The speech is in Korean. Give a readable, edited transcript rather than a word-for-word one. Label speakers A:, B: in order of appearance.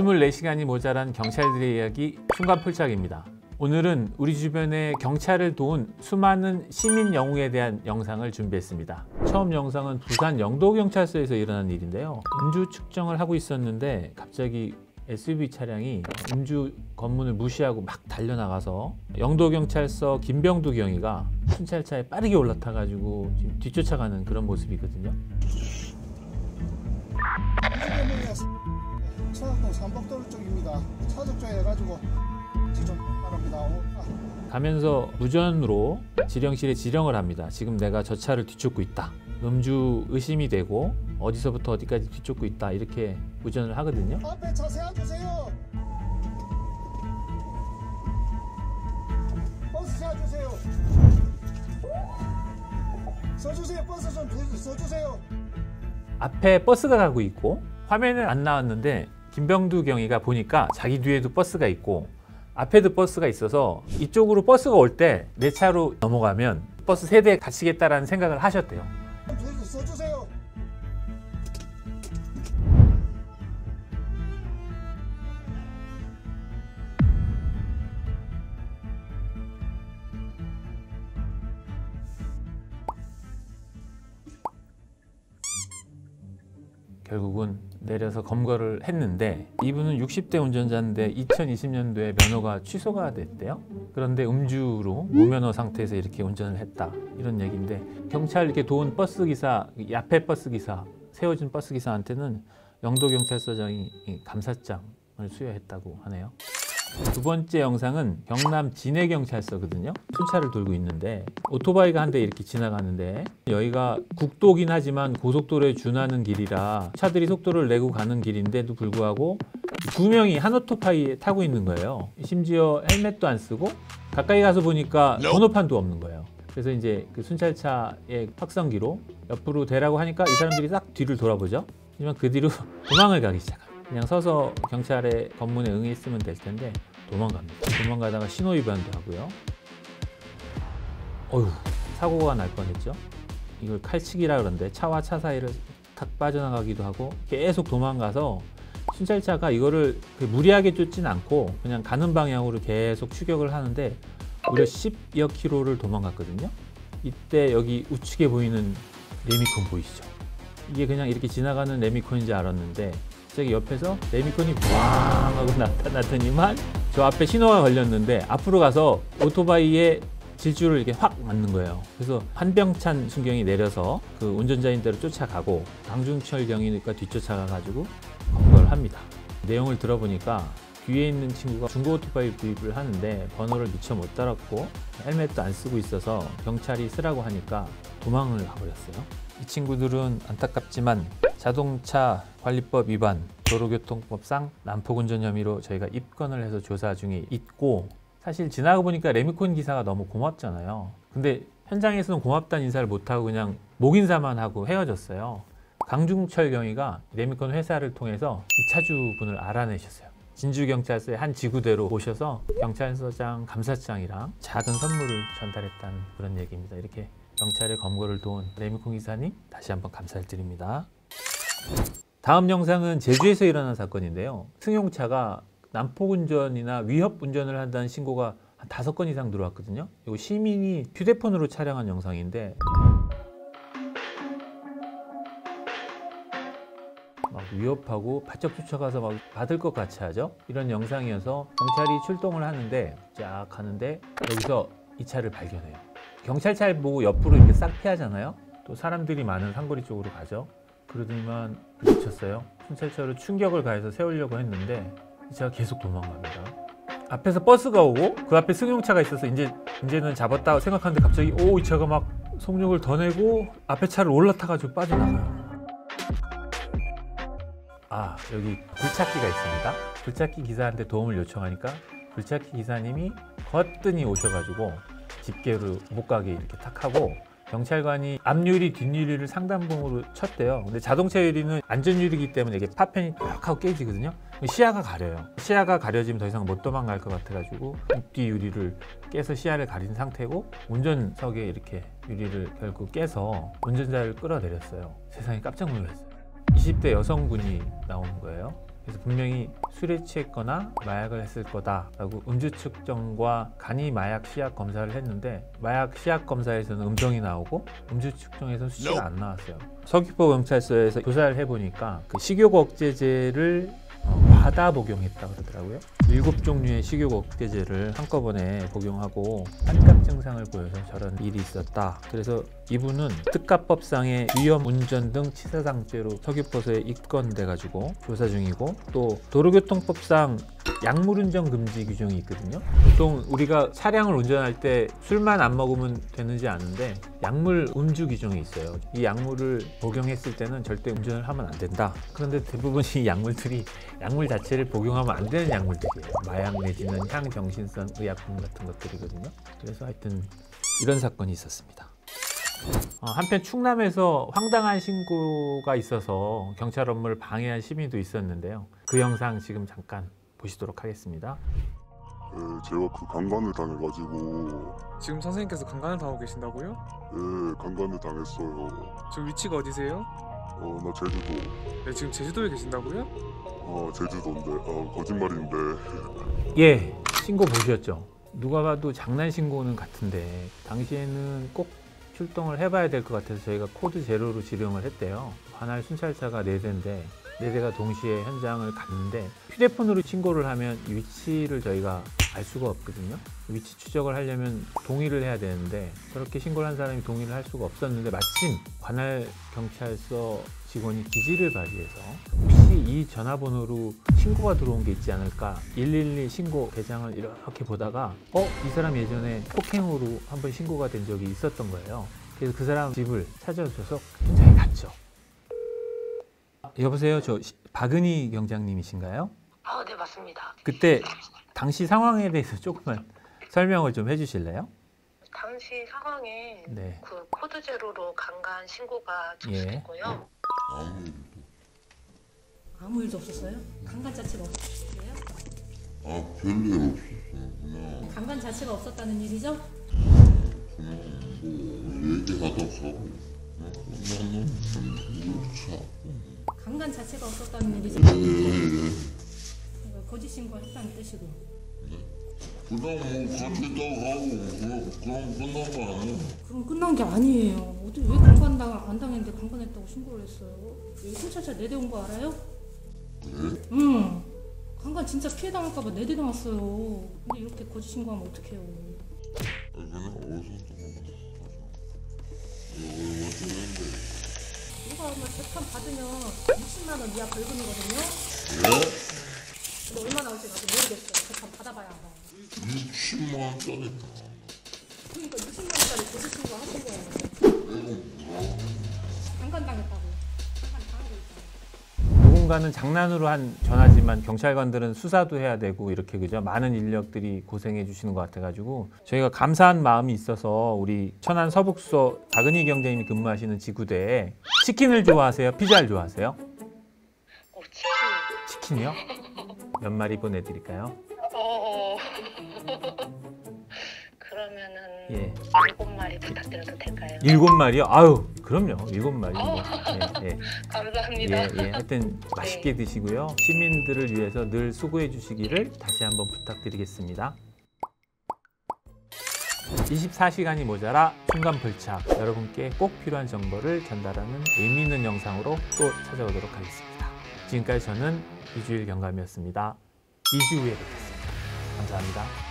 A: 24시간이 모자란 경찰들의 이야기 순간폴착입니다. 오늘은 우리 주변에 경찰을 도운 수많은 시민 영웅에 대한 영상을 준비했습니다. 처음 영상은 부산 영도경찰서에서 일어난 일인데요. 음주 측정을 하고 있었는데 갑자기 SUV 차량이 음주 검문을 무시하고 막 달려나가서 영도경찰서 김병두 경위가 순찰차에 빠르게 올라타가지고 지금 뒤쫓아가는 그런 모습이거든요.
B: 천안동 삼박도로 쪽입니다. 차적조해가지고 지좀 바랍니다.
A: 가면서 무전으로 지령실에 지령을 합니다. 지금 내가 저 차를 뒤쫓고 있다. 음주 의심이 되고 어디서부터 어디까지 뒤쫓고 있다. 이렇게 무전을 하거든요.
B: 앞에 차 세워주세요. 버스 세워주세요. 써주세요. 버스 좀 써주세요.
A: 앞에 버스가 가고 있고 화면은 안 나왔는데 김병두 경위가 보니까 자기 뒤에도 버스가 있고 앞에도 버스가 있어서 이쪽으로 버스가 올 때 내 차로 넘어가면 버스 세대에 갇히겠다라는 생각을 하셨대요.
B: 써주세요.
A: 결국은 내려서 검거를 했는데 이분은 60대 운전자인데 2020년도에 면허가 취소가 됐대요. 그런데 음주로 무면허 상태에서 이렇게 운전을 했다 이런 얘기인데 경찰 이렇게 도운 버스기사, 앞에 버스기사, 세워진 버스기사한테는 영도경찰서장이 감사장을 수여했다고 하네요. 두 번째 영상은 경남 진해경찰서거든요. 순찰을 돌고 있는데 오토바이가 한 대 이렇게 지나가는데 여기가 국도긴 하지만 고속도로에 준하는 길이라 차들이 속도를 내고 가는 길인데도 불구하고 두 명이 한 오토바이에 타고 있는 거예요. 심지어 헬멧도 안 쓰고 가까이 가서 보니까 번호판도 없는 거예요. 그래서 이제 그 순찰차의 확성기로 옆으로 대라고 하니까 이 사람들이 딱 뒤를 돌아보죠. 하지만 그 뒤로 도망을 가기 시작합니다. 그냥 서서 경찰의 검문에 응했으면 될 텐데 도망갑니다. 도망가다가 신호위반도 하고요. 어휴, 사고가 날 뻔했죠. 이걸 칼치기라 그러는데 차와 차 사이를 탁 빠져나가기도 하고 계속 도망가서 순찰차가 이거를 무리하게 쫓진 않고 그냥 가는 방향으로 계속 추격을 하는데 무려 10여 킬로를 도망갔거든요. 이때 여기 우측에 보이는 레미콘 보이시죠? 이게 그냥 이렇게 지나가는 레미콘인지 알았는데 갑자기 옆에서 레미콘이 왕 하고 나타났더니만 저 앞에 신호가 걸렸는데 앞으로 가서 오토바이의 질주를 이렇게 확 맞는 거예요. 그래서 한병찬 순경이 내려서 그 운전자인 대로 쫓아가고 강중철 경위니까 뒤쫓아가가지고 검거를 합니다. 내용을 들어보니까 뒤에 있는 친구가 중고 오토바이 구입을 하는데 번호를 미처 못 달았고 헬멧도 안 쓰고 있어서 경찰이 쓰라고 하니까 도망을 가버렸어요. 이 친구들은 안타깝지만 자동차 관리법 위반, 도로교통법상 난폭운전 혐의로 저희가 입건을 해서 조사 중에 있고 사실 지나가 보니까 레미콘 기사가 너무 고맙잖아요. 근데 현장에서는 고맙다는 인사를 못하고 그냥 목 인사만 하고 헤어졌어요. 강중철 경위가 레미콘 회사를 통해서 이 차주분을 알아내셨어요. 진주경찰서의 한 지구대로 오셔서 경찰서장 감사장이랑 작은 선물을 전달했다는 그런 얘기입니다. 이렇게 경찰의 검거를 도운 레미콘 기사님 다시 한번 감사를 드립니다. 다음 영상은 제주에서 일어난 사건인데요. 승용차가 난폭운전이나 위협운전을 한다는 신고가 한 5건 이상 들어왔거든요. 이거 시민이 휴대폰으로 촬영한 영상인데 막 위협하고 바짝 쫓아가서 막 받을 것 같이 하죠. 이런 영상이어서 경찰이 출동을 하는데 쫙 가는데 여기서 이 차를 발견해요. 경찰차를 보고 옆으로 이렇게 싹 피하잖아요. 또 사람들이 많은 상거리 쪽으로 가죠. 그러더니만 미쳤어요. 순찰차로 충격을 가해서 세우려고 했는데 이 차가 계속 도망갑니다. 앞에서 버스가 오고 그 앞에 승용차가 있어서 이제는 잡았다고 생각하는데 갑자기 이 차가 막 속력을 더 내고 앞에 차를 올라타가지고 빠져나가요. 여기 굴착기가 있습니다. 굴착기 기사한테 도움을 요청하니까 굴착기 기사님이 거뜬히 오셔가지고 집게로 못 가게 이렇게 탁 하고 경찰관이 앞유리 뒷유리를 상단봉으로 쳤대요. 근데 자동차 유리는 안전유리이기 때문에 이게 파편이 팍 하고 깨지거든요. 시야가 가려요. 시야가 가려지면 더 이상 못 도망갈 것 같아가지고 앞뒤 유리를 깨서 시야를 가린 상태고 운전석에 이렇게 유리를 결국 깨서 운전자를 끌어내렸어요. 세상에 깜짝 놀랐어요. 20대 여성분이 나오는 거예요. 그래서 분명히 술에 취했거나 마약을 했을 거다라고 음주 측정과 간이 마약 시약 검사를 했는데 마약 시약 검사에서는 음성이 나오고 음주 측정에서는 수치가 안 나왔어요. 서귀포 경찰서에서 조사를 해보니까 그 식욕 억제제를 과다 복용했다 그러더라고요. 7종류의 식욕 억제제를 한꺼번에 복용하고 환각 증상을 보여서 저런 일이 있었다. 그래서 이분은 특가법상의 위험 운전 등 치사상죄로 서귀포서에 입건돼 가지고 조사 중이고, 또 도로교통법상 약물운전 금지 규정이 있거든요. 보통 우리가 차량을 운전할 때 술만 안 먹으면 되는지 아는데 약물 음주 규정이 있어요. 이 약물을 복용했을 때는 절대 운전을 하면 안 된다. 그런데 대부분 이 약물들이 약물 자체를 복용하면 안 되는 약물들이에요. 마약 내지는 향정신성 의약품 같은 것들이거든요. 그래서 하여튼 이런 사건이 있었습니다. 한편 충남에서 황당한 신고가 있어서 경찰 업무를 방해한 시민도 있었는데요. 그 영상 지금 잠깐 보시도록 하겠습니다.
C: 네, 제가 그 강간을 당해가지고.
D: 지금 선생님께서 강간을 당하고 계신다고요?
C: 네, 강간을 당했어요.
D: 지금 위치가 어디세요?
C: 나 제주도.
D: 네, 지금 제주도에 계신다고요?
C: 제주도인데, 거짓말인데.
A: 예, 신고 보셨죠? 누가 봐도 장난 신고는 같은데 당시에는 꼭 출동을 해봐야 될 것 같아서 저희가 코드 제로로 지령을 했대요. 관할 순찰차가 4대인데 4대가 동시에 현장을 갔는데 휴대폰으로 신고를 하면 위치를 저희가 알 수가 없거든요. 위치 추적을 하려면 동의를 해야 되는데 그렇게 신고를 한 사람이 동의를 할 수가 없었는데 마침 관할 경찰서 직원이 기지를 발휘해서 혹시 이 전화번호로 신고가 들어온 게 있지 않을까 112 신고 대장을 이렇게 보다가 이 사람 예전에 폭행으로 한번 신고가 된 적이 있었던 거예요. 그래서 그 사람 집을 찾아줘서 현장에 갔죠. 여보세요, 저 박은희 경장님이신가요?
E: 네, 맞습니다.
A: 그때 당시 상황에 대해서 조금만 설명을 좀 해주실래요?
E: 당시 상황에
A: 네.
E: 그 코드 제로로 강간 신고가 접수됐고요.
F: 아무 일도 없었어요? 강간 자체가 없었어요?
C: 별일 없었어. 그냥
F: 강간 자체가 없었다는 얘기죠?
C: 얘기하다 가고. 나는 그렇지.
F: 강간 자체가 없었다는 얘기죠? 그러니까 거짓 신고했다는 뜻이고.
C: 그냥 같이다 가고 그럼 끝난 거 아니야?
F: 그럼 끝난 게 아니에요. 어떻게 왜 강간 안 당했는데 강간했다고 신고를 했어요? 여기 순찰차 4대 온 거 알아요?
C: 그래?
F: 응. 강간 진짜 피해 당할까봐 4대 나왔어요. 근데 이렇게 거짓 신고하면 어떡해요?
C: 그냥 어디서 또 얼마 주는데?
F: 이거 아마 재판 받으면 60만 원 이하 벌금이거든요?
C: 예?
F: 근데 얼마 나올지 나도 모르겠어요. 재판 받아봐야 알아요.
C: 60만 원짜리다.
F: 그러니까 60만 원짜리 거짓 신고 하신 거예요. 강간 당했다고. 강간 당하고 있잖아요.
A: 누군가는 장난으로 한 전화지만 경찰관들은 수사도 해야 되고 이렇게 그죠? 많은 인력들이 고생해 주시는 것 같아가지고 저희가 감사한 마음이 있어서 우리 천안 서북서 박은희 경장님이 근무하시는 지구대에 치킨을 좋아하세요? 피자를 좋아하세요?
E: 치킨.
A: 치킨이요? 몇 마리 보내드릴까요?
E: 그러면은
A: 예.
E: 7마리 부탁드려도 될까요?
A: 7마리요? 아유, 그럼요. 7마리. 예.
E: 감사합니다.
A: 예. 하여튼 맛있게 드시고요. 시민들을 위해서 늘 수고해 주시기를 다시 한번 부탁드리겠습니다. 24시간이 모자라 순간불착, 여러분께 꼭 필요한 정보를 전달하는 의미 있는 영상으로 또 찾아오도록 하겠습니다. 지금까지 저는 이주일 경감이었습니다. 2주 후에 뵙겠습니다. 감사합니다.